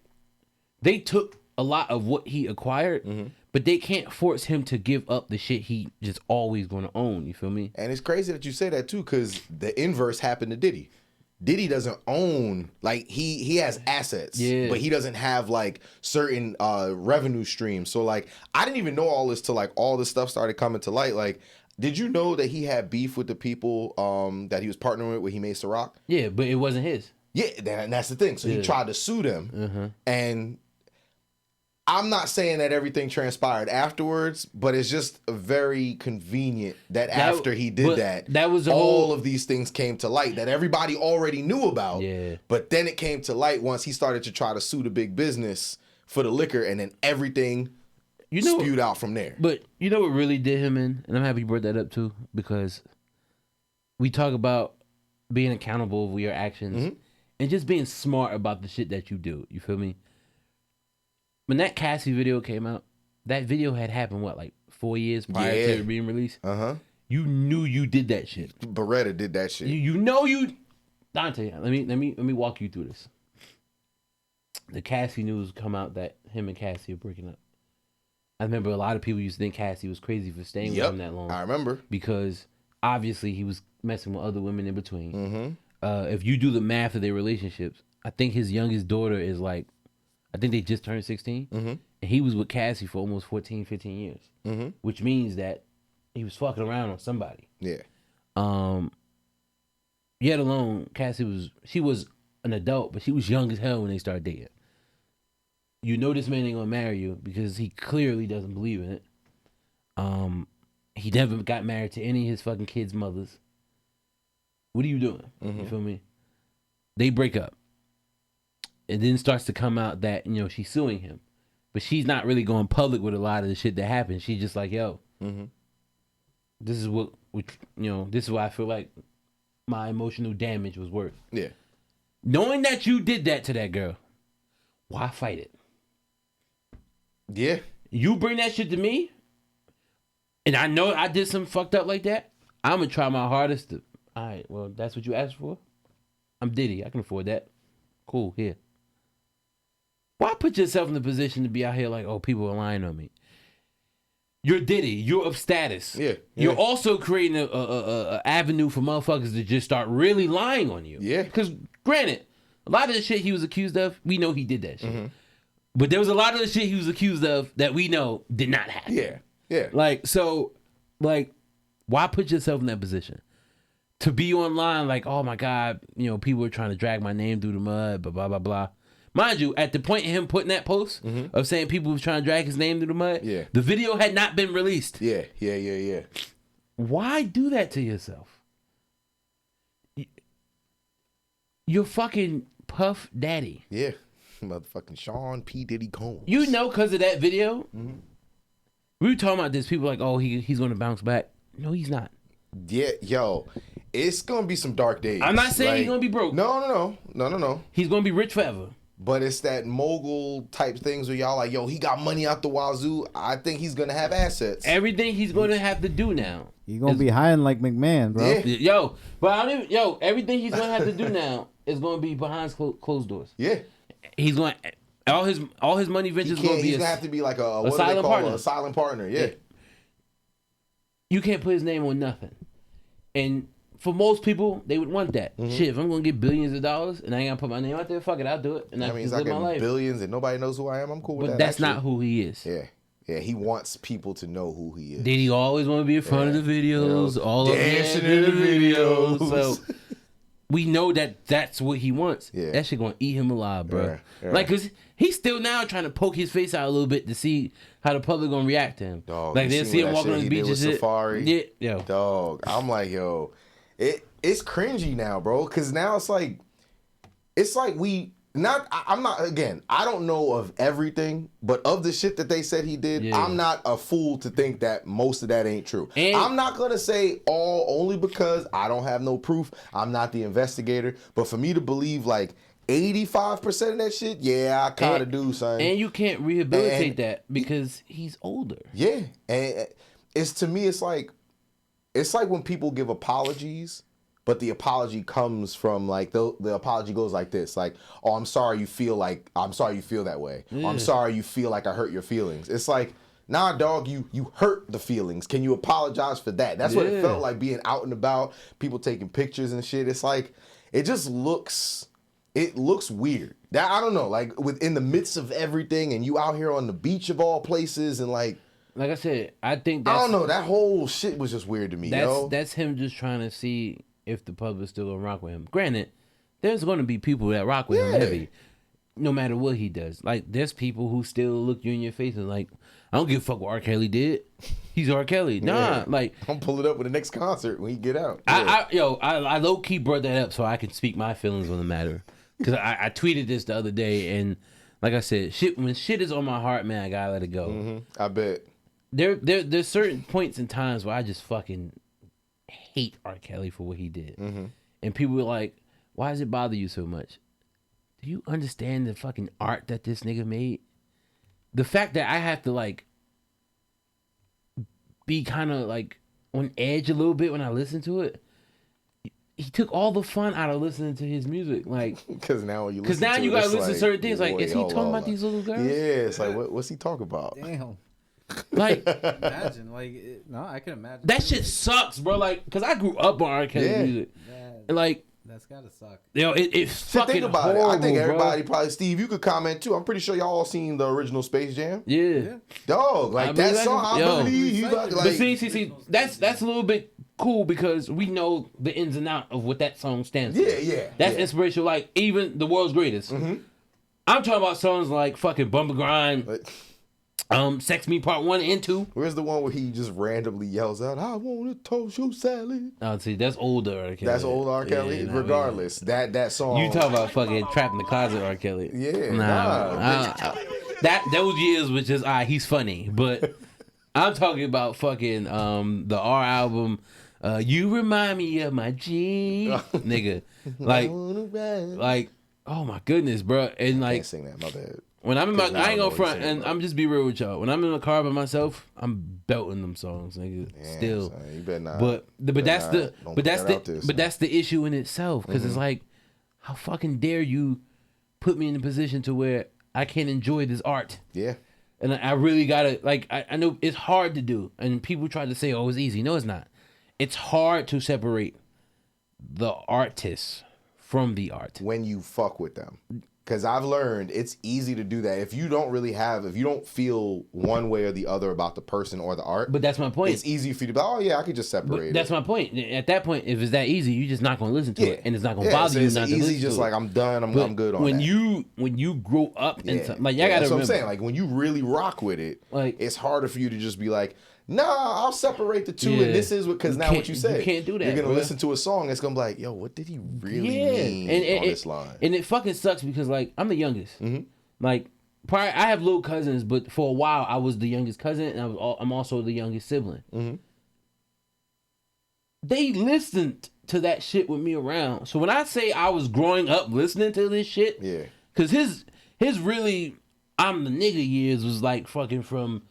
they took a lot of what he acquired, but they can't force him to give up the shit he just always going to own. You feel me? And it's crazy that you say that too, because the inverse happened to Diddy. Diddy doesn't own, like, he has assets, but he doesn't have, like, certain revenue streams. So, like, I didn't even know all this till, like, all this stuff started coming to light. Like, did you know that he had beef with the people that he was partnering with when he made Ciroc? Yeah, but it wasn't his. Yeah, and that's the thing. So he tried to sue them, and I'm not saying that everything transpired afterwards, but it's just very convenient that after he did that was all of these things came to light that everybody already knew about. Yeah. But then it came to light once he started to try to sue the big business for the liquor, and then everything spewed out from there. But you know what really did him in? And I'm happy you brought that up too, because we talk about being accountable for your actions and just being smart about the shit that you do. You feel me? When that Cassie video came out, that video had happened, like 4 years prior to it being released? You knew you did that shit. Beretta did that shit. Dante, let me walk you through this. The Cassie news come out that him and Cassie are breaking up. I remember a lot of people used to think Cassie was crazy for staying with him that long. I remember. Because obviously he was messing with other women in between. If you do the math of their relationships, I think his youngest daughter is like, I think they just turned 16. And he was with Cassie for almost 14, 15 years. Which means that he was fucking around on somebody. Yeah. Yet alone, Cassie was an adult, but she was young as hell when they started dating. You know this man ain't gonna marry you because he clearly doesn't believe in it. He never got married to any of his fucking kids' mothers. What are you doing? You feel me? They break up. It then starts to come out that, she's suing him. But she's not really going public with a lot of the shit that happened. She's just like, yo, this is what I feel like my emotional damage was worth. Yeah. Knowing that you did that to that girl, why fight it? Yeah. You bring that shit to me, and I know I did something fucked up like that, I'm going to try my hardest to, all right, well, that's what you asked for? I'm Diddy. I can afford that. Cool, here. Why put yourself in the position to be out here like, oh, people are lying on me? You're Diddy. You're of status. Yeah. You're also creating a avenue for motherfuckers to just start really lying on you. Yeah. Because, granted, a lot of the shit he was accused of, we know he did that shit. But there was a lot of the shit he was accused of that we know did not happen. Yeah. Yeah. Like, so Like, why put yourself in that position? To be online like, oh my God, people are trying to drag my name through the mud, blah, blah, blah, blah. Mind you, at the point of him putting that post of saying people was trying to drag his name through the mud, the video had not been released. Yeah. Why do that to yourself? You're fucking Puff Daddy. Yeah. Motherfucking Sean P. Diddy Combs. Because of that video, we were talking about this. People like, oh, he's going to bounce back. No, he's not. Yeah, yo. It's going to be some dark days. I'm not saying he's going to be broke. No. He's going to be rich forever. But it's that mogul type things where y'all like, yo, he got money out the wazoo. I think he's going to have assets. Everything he's going to have to do now. He's going to be hiding like McMahon, bro. Yeah. Everything he's going to have to do now is going to be behind closed doors. Yeah. He's going all his money ventures going to be he's going to have to be like a silent partner. Yeah. You can't put his name on nothing. And for most people, they would want that. Shit, if I'm going to get billions of dollars and I ain't going to put my name out there, fuck it, I'll do it. And I mean, live my life. Billions and nobody knows who I am, I'm cool with that. But that's not who he is. Yeah, he wants people to know who he is. Did he always want to be in front of the videos? All dancing in the videos. So we know that that's what he wants. Yeah. That shit going to eat him alive, bro. Yeah. Like, because he's still now trying to poke his face out a little bit to see how the public going to react to him. Dog, like, they'll see him walking on the beach and shit. Safari. Yeah. Dog, I'm like, yo, it's cringy now, bro. Because now it's like I don't know of everything, but of the shit that they said he did, I'm not a fool to think that most of that ain't true. And I'm not going to say all only because I don't have no proof. I'm not the investigator. But for me to believe like 85% of that shit, I kind of do, son. And you can't rehabilitate that because he's older. Yeah. And to me, it's like when people give apologies, but the apology comes from like the apology goes like this, like, oh, I'm sorry you feel that way. Yeah. I'm sorry you feel like I hurt your feelings. It's like, nah, dog, you hurt the feelings. Can you apologize for that? That's what it felt like being out and about, people taking pictures and shit. It's like, it looks weird. That I don't know, like within the midst of everything and you out here on the beach of all places and like I said, I think I don't know, that whole shit was just weird to me, That's him just trying to see if the public's still gonna rock with him. Granted, there's gonna be people that rock with him heavy, no matter what he does. Like, there's people who still look you in your face and like, I don't give a fuck what R. Kelly did. He's R. Kelly. Nah, like I'm pulling up with the next concert when he get out. I low key brought that up so I can speak my feelings on the matter. Because I tweeted this the other day, and like I said, when shit is on my heart, man, I gotta let it go. Mm-hmm. I bet. There's certain points and times where I just fucking hate R. Kelly for what he did. Mm-hmm. And people were like, why does it bother you so much? Do you understand the fucking art that this nigga made? The fact that I have to like be kind of like on edge a little bit when I listen to it. He took all the fun out of listening to his music, like because now you gotta listen to certain things. Like, is he talking about these little girls? Yeah, it's like what's he talking about? Damn. Like, imagine, no, I can imagine. That shit sucks, bro. Like, because I grew up on R. Kelly music, and like that's gotta suck. It's fucking think about horrible, it. I think everybody probably, Steve, you could comment too. I'm pretty sure y'all all seen the original Space Jam. Yeah. Dog, like that song. I believe. Like, but see, that's a little bit cool because we know the ins and outs of what that song stands for. Yeah. That's inspirational. Like, even The World's Greatest. Mm-hmm. I'm talking about songs like fucking Bumper Grind. Sex Me Part 1 and 2. Where's the one where he just randomly yells out, I want a toast salad? Oh, see, that's older R. Kelly. That's old R. Kelly? Yeah, regardless, that song. You talk about fucking Trapped in the Closet R. Kelly. Yeah. Those years was just, he's funny. But I'm talking about fucking the R album, You Remind Me of My G. Nigga. Like, oh my goodness, bro. And like, I can't sing that, my bad. When I'm in my, I ain't gonna front, and I'm just be real with y'all. When I'm in the car by myself, I'm belting them songs, nigga. Still, son, you better not. But that's the issue in itself, because it's like, how fucking dare you put me in a position to where I can't enjoy this art? Yeah. And I really gotta, like, I know it's hard to do, and people try to say, oh, it's easy. No, it's not. It's hard to separate the artist from the art when you fuck with them. Because I've learned it's easy to do that. If you don't feel one way or the other about the person or the art. But that's my point. It's easy for you to be like, oh yeah, I could just separate it. That's my point. At that point, if it's that easy, you're just not going to listen to it. And it's not going to bother you not to listen to it. It's easy, just like, I'm done, I'm good on that. When you grow up in something, like, y'all got to remember. That's what I'm saying. Like, when you really rock with it, like, it's harder for you to just be like, nah, I'll separate the two, and this is because now what you say. You can't do that. You're gonna listen to a song, it's gonna be like, yo, what did he really mean on this line? And it fucking sucks because, like, I'm the youngest. Mm-hmm. Like, I have little cousins, but for a while I was the youngest cousin, and I'm also the youngest sibling. Mm-hmm. They listened to that shit with me around. So when I say I was growing up listening to this shit, because his really I'm the nigga years was like fucking from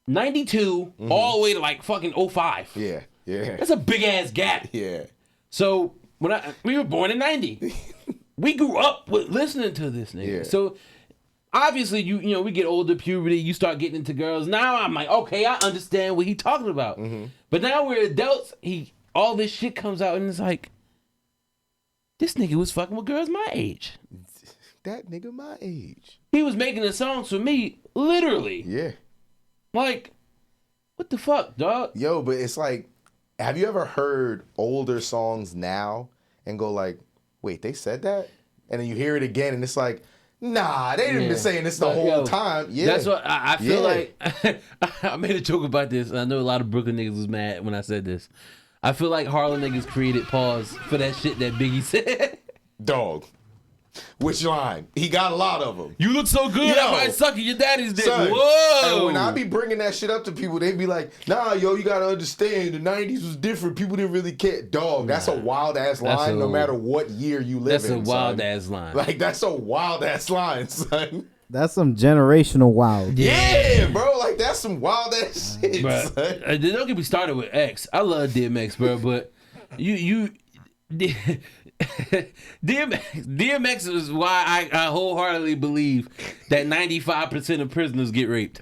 92 all the way to like fucking 05. Yeah. That's a big ass gap. Yeah. So we were born in 90. We grew up with listening to this nigga. Yeah. So obviously you know, we get older, puberty, you start getting into girls. Now I'm like, okay, I understand what he talking about. Mm-hmm. But now we're adults, all this shit comes out and it's like, this nigga was fucking with girls my age. That nigga my age. He was making the songs for me, literally. Yeah. Like, what the fuck, dog? Yo, but it's like, have you ever heard older songs now and go like, wait, they said that? And then you hear it again and it's like, nah, they didn't been saying this the whole time. Yeah. That's what I feel like. I made a joke about this, and I know a lot of Brooklyn niggas was mad when I said this. I feel like Harlem niggas created pause for that shit that Biggie said. Dog. Which line? He got a lot of them. You look so good, I might suck your daddy's dick. Son, whoa! And when I be bringing that shit up to people, they be like, nah, yo, you gotta understand, the 90s was different. People didn't really care. Dog, that's a wild-ass line no matter what year you live in, That's a wild-ass line. Like, that's a wild-ass line, son. That's some generational wild. Yeah, bro. Like, that's some wild-ass shit, son. Don't get me started with X. I love DMX, bro, but you DMX is why I wholeheartedly believe that 95% of prisoners get raped.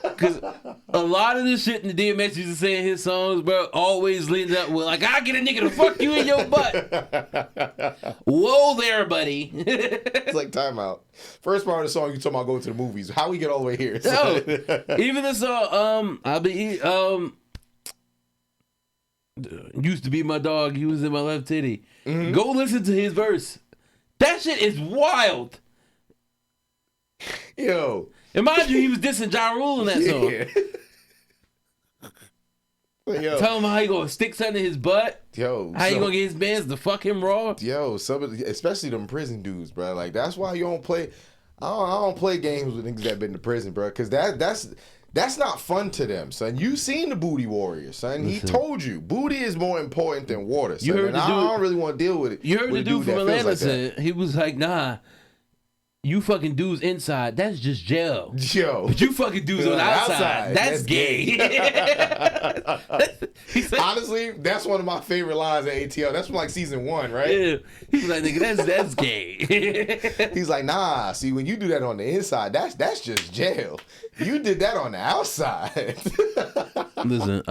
Because a lot of the shit in the DMX used to say in his songs, bro, always leads up with, like, I get a nigga to fuck you in your butt. Whoa there, buddy. It's like timeout. First part of the song, you talking about going to the movies. How we get all the way here? So, even the song, used to be my dog, he was in my left titty. Mm-hmm. Go listen to his verse. That shit is wild. Yo. And mind you, he was dissing Ja Rule in that song. Yo. Tell him how he gonna stick something in his butt. Yo. How you gonna get his mans to fuck him raw. Yo, especially them prison dudes, bro. Like, that's why you don't play. I don't play games with niggas that been to prison, bro. Because that's not fun to them, son. You seen the Booty Warrior, son. He told you booty is more important than water, son. You heard I don't really want to deal with it. You heard the dude from Atlanta said, he was like, nah, you fucking dudes inside, that's just jail. Yo. But you fucking dudes on the outside, that's gay. He said, honestly, that's one of my favorite lines at ATL. That's from like season 1, right? Yeah. He's like, nigga, that's gay. He's like, nah, see, when you do that on the inside, that's just jail. You did that on the outside. Listen,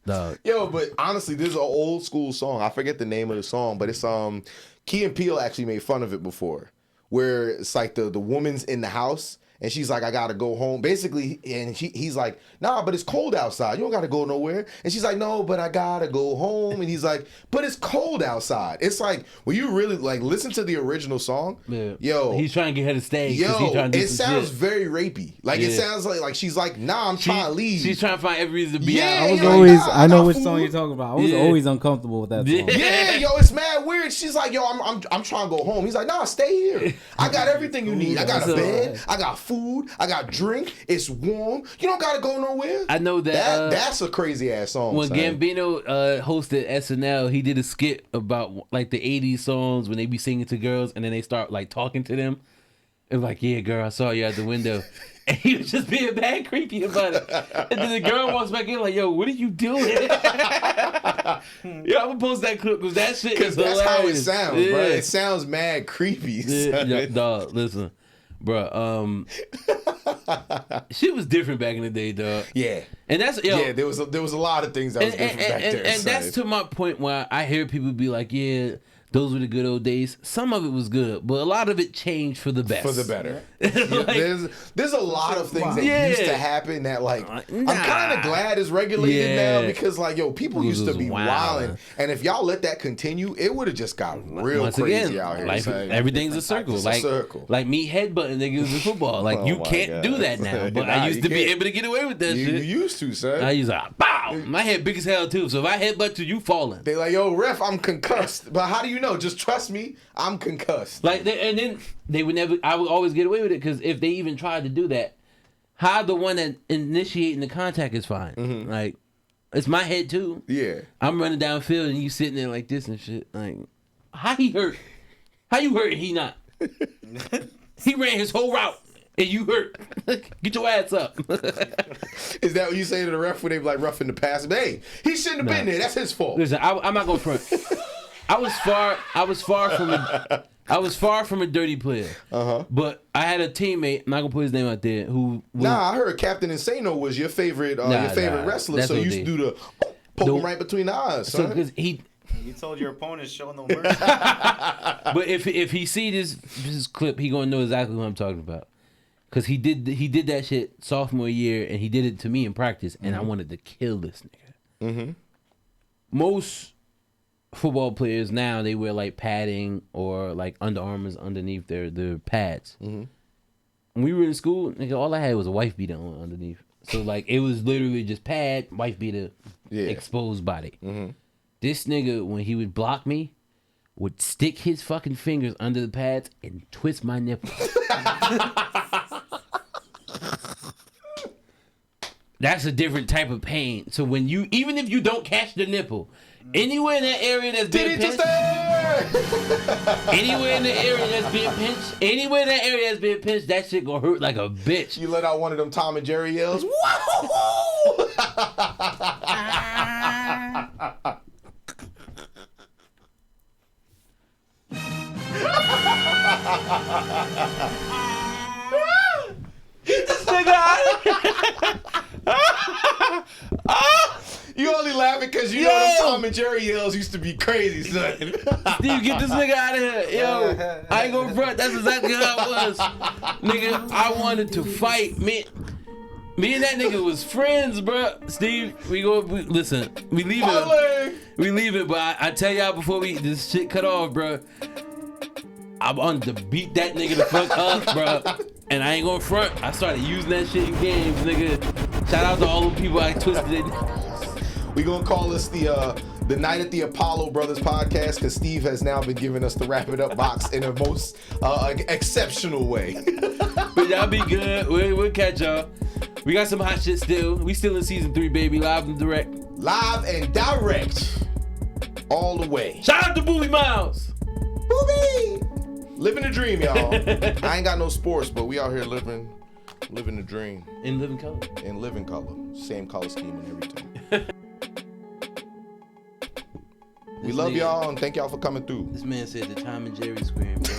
dog. Yo, but honestly, this is an old school song. I forget the name of the song, but it's Key and Peele actually made fun of it before, where it's like the woman's in the house and she's like, I gotta go home. Basically, and he's like, nah, but it's cold outside. You don't gotta go nowhere. And she's like, no, but I gotta go home. And he's like, but it's cold outside. It's like, when you really like listen to the original song, yo, he's trying to get her to stay. Yo, it sounds very rapey. Like, it sounds like she's like, nah, I'm trying to leave. She's trying to find every reason to be out. I was always, I know which song you're talking about. I was always uncomfortable with that song. Yeah, yo, it's mad weird. She's like, yo, I'm trying to go home. He's like, nah, stay here. I got everything you need. I got a bed. I got food. I got drink. It's warm. You don't gotta go nowhere. I know that. That's a crazy ass song. When Gambino hosted SNL, he did a skit about like the 80s songs when they be singing to girls and then they start like talking to them. And like, yeah, girl, I saw you out the window. And he was just being bad creepy about it. And then the girl walks back in like, yo, what are you doing? Yo, I'm gonna post that clip because that shit is hilarious. That's how it sounds, bro. It sounds mad creepy. Yeah, dog, listen. Bro, shit was different back in the day, dog. Yeah, and that's there was a lot of things that was different back there. And that's to my point where I hear people be like, yeah, those were the good old days. Some of it was good, but a lot of it changed for the best. For the better. There's a lot of things that used to happen that like I'm kind of glad is regulated now because like people used to be wilding, and if y'all let that continue, it would have just got real crazy out here. Like, everything's a circle. Like me headbutting niggas in football. Like you can't do that now, but I used to be able to get away with that shit. You used to, son. I used to bow. My head big as hell too. So if I headbutt you falling. They like, yo, ref, I'm concussed. But how do you know? Just trust me, I'm concussed. Like, and then they would never. I would always get away with it because if they even tried to do that, how the one that initiating the contact is fine. Mm-hmm. Like, it's my head too. Yeah, I'm running downfield and you sitting there like this and shit. Like, how he hurt? How you hurt and he not? He ran his whole route. And you hurt. Get your ass up. Is that what you say to the ref when they like roughing the pass? Hey, he shouldn't have been there. That's his fault. Listen, I'm not gonna front. I was far from a dirty player. But I had a teammate. I'm not gonna put his name out there. I heard Captain Insano was your favorite wrestler. So you used to do the poke him right between the eyes. So because he told your opponent showing the worst. But if he see this clip, he gonna know exactly what I'm talking about. Cause he did that shit sophomore year, and he did it to me in practice, and I wanted to kill this nigga. Mm-hmm. Most football players now, they wear like padding or like Under Armours underneath their pads. Mm-hmm. When we were in school, nigga, all I had was a wife beater on underneath. So like it was literally just pad, wife beater, exposed body. Mm-hmm. This nigga, when he would block me, would stick his fucking fingers under the pads and twist my nipple. That's a different type of pain. So when even if you don't catch the nipple, anywhere in that area that's being pinched, that shit gonna hurt like a bitch. You let out one of them Tom and Jerry yells. Whoa! Get this nigga out of here. You only laughing because you know them Tom and Jerry yells used to be crazy, son. Steve, get this nigga out of here. Yo, I ain't gonna front. That's exactly how it was. Nigga, I wanted to fight. Me and that nigga was friends, bro. Steve, listen, we leave it. We leave it, but I tell y'all before this shit cut off, bro. I'm on to beat that nigga the fuck up, bro. And I ain't gonna front. I started using that shit in games, nigga. Shout out to all the people I twisted it. We gonna call this the Night at the Apollo Brothers podcast because Steve has now been giving us the Wrap It Up box in a most exceptional way. But y'all be good. We'll catch y'all. We got some hot shit still. We still in season 3, baby. Live and direct. Live and direct. All the way. Shout out to Booby Miles. Booby! Living the dream, y'all. I ain't got no sports, but we out here living the dream. In living color. In living color. Same color scheme and everything. We love y'all and thank y'all for coming through. This man said the Tom and Jerry scream, bro.